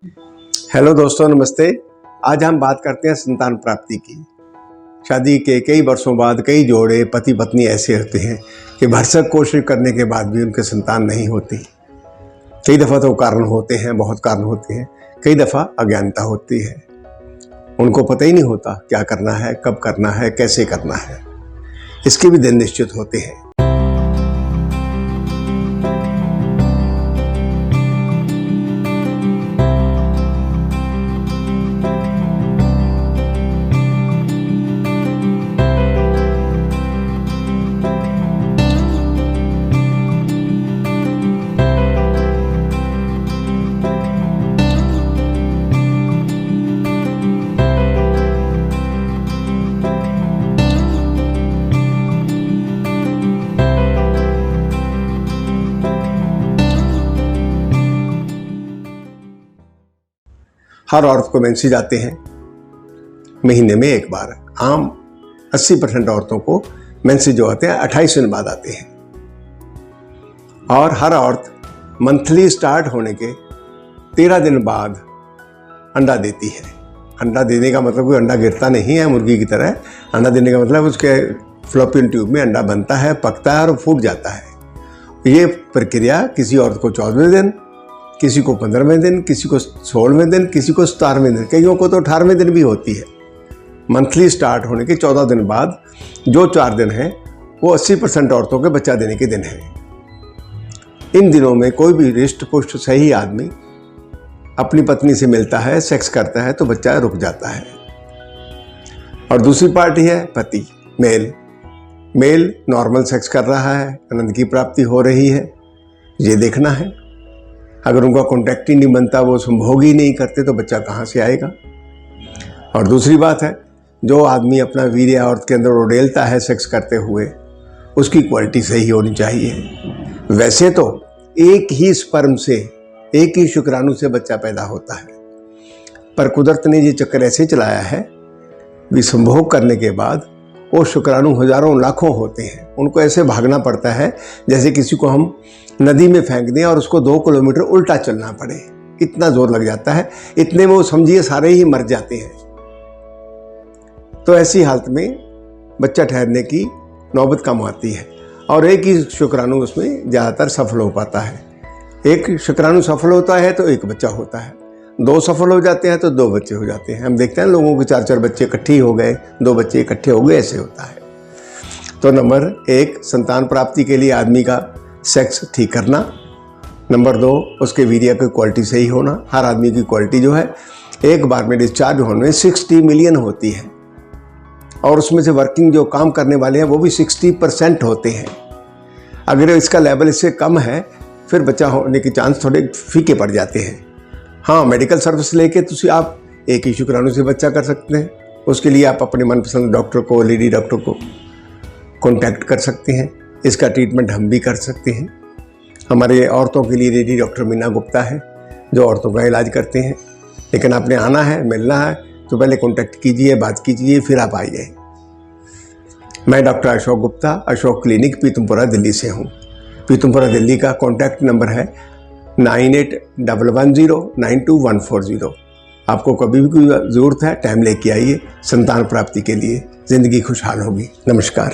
Hello दोस्तों, नमस्ते। आज हम बात करते हैं संतान प्राप्ति की। शादी के कई वर्षों बाद कई जोड़े पति पत्नी ऐसे होते हैं कि भरसक कोशिश करने के बाद भी उनके संतान नहीं होती। कई दफ़ा तो कारण होते हैं, बहुत कारण होते हैं। कई दफ़ा अज्ञानता होती है, उनको पता ही नहीं होता क्या करना है, कब करना है, कैसे करना है। इसके भी दिन निश्चित होते हैं। हर औरत को मेंसेज आते हैं महीने में एक बार। आम 80% औरतों को मेंसेज जो आते हैं 28 दिन बाद आते हैं। और हर औरत मंथली स्टार्ट होने के 13 दिन बाद अंडा देती है। अंडा देने का मतलब कोई अंडा गिरता नहीं है मुर्गी की तरह। अंडा देने का मतलब उसके फ्लोपियन ट्यूब में अंडा बनता है, पकता है और फूट जाता है। ये प्रक्रिया किसी औरत को 14वें दिन, किसी को 15वें दिन, किसी को 16वें दिन, किसी को 17वें दिन, कईयों को तो 18वें दिन भी होती है। मंथली स्टार्ट होने के 14 दिन बाद जो 4 दिन हैं वो 80% औरतों के बच्चा देने के दिन हैं। इन दिनों में कोई भी रिष्ट पुष्ट सही आदमी अपनी पत्नी से मिलता है, सेक्स करता है तो बच्चा रुक जाता है। और दूसरी पार्टी है पति, मेल नॉर्मल सेक्स कर रहा है, आनंद की प्राप्ति हो रही है, ये देखना है। अगर उनका कॉन्टैक्ट ही नहीं बनता, वो संभोग ही नहीं करते तो बच्चा कहाँ से आएगा। और दूसरी बात है, जो आदमी अपना वीर्य औरत के अंदर उड़ेलता है सेक्स करते हुए, उसकी क्वालिटी सही होनी चाहिए। वैसे तो एक ही स्पर्म से, एक ही शुक्राणु से बच्चा पैदा होता है, पर कुदरत ने ये चक्कर ऐसे चलाया है कि संभोग करने के बाद वो शुक्राणु हजारों लाखों होते हैं। उनको ऐसे भागना पड़ता है जैसे किसी को हम नदी में फेंक दें और उसको 2 किलोमीटर उल्टा चलना पड़े, इतना जोर लग जाता है। इतने में वो समझिए सारे ही मर जाते हैं। तो ऐसी हालत में बच्चा ठहरने की नौबत कम आती है और एक ही शुक्राणु उसमें ज़्यादातर सफल हो पाता है। एक शुक्राणु सफल होता है तो एक बच्चा होता है, 2 सफल हो जाते हैं तो 2 बच्चे हो जाते हैं। हम देखते हैं लोगों के 4-4 बच्चे इकट्ठे हो गए, 2 बच्चे इकट्ठे हो गए, ऐसे होता है। तो नंबर 1 संतान प्राप्ति के लिए आदमी का सेक्स ठीक करना। नंबर 2 उसके वीर्य की क्वालिटी सही होना। हर आदमी की क्वालिटी जो है एक बार में डिस्चार्ज होने में 60 मिलियन होती है और उसमें से वर्किंग जो काम करने वाले हैं वो भी 60% होते हैं। अगर इसका लेवल इससे कम है फिर बच्चा होने के चांस थोड़े फीके पड़ जाते हैं। हाँ, मेडिकल सर्विस लेके आप एक ही शुक्राणु से बच्चा कर सकते हैं। उसके लिए आप अपने मनपसंद डॉक्टर को, लेडी डॉक्टर को कॉन्टैक्ट कर सकते हैं। इसका ट्रीटमेंट हम भी कर सकते हैं। हमारे औरतों के लिए लेडी डॉक्टर मीना गुप्ता है जो औरतों का इलाज करते हैं। लेकिन आपने आना है, मिलना है तो पहले कॉन्टैक्ट कीजिए, बात कीजिए, फिर आप आइए। मैं डॉक्टर अशोक गुप्ता, अशोक क्लिनिक, पीतमपुरा, दिल्ली से हूँ। पीतमपुरा दिल्ली का कॉन्टैक्ट नंबर है 9811092140। आपको कभी भी कोई ज़रूरत है, टाइम लेके आइए। संतान प्राप्ति के लिए ज़िंदगी खुशहाल होगी। नमस्कार।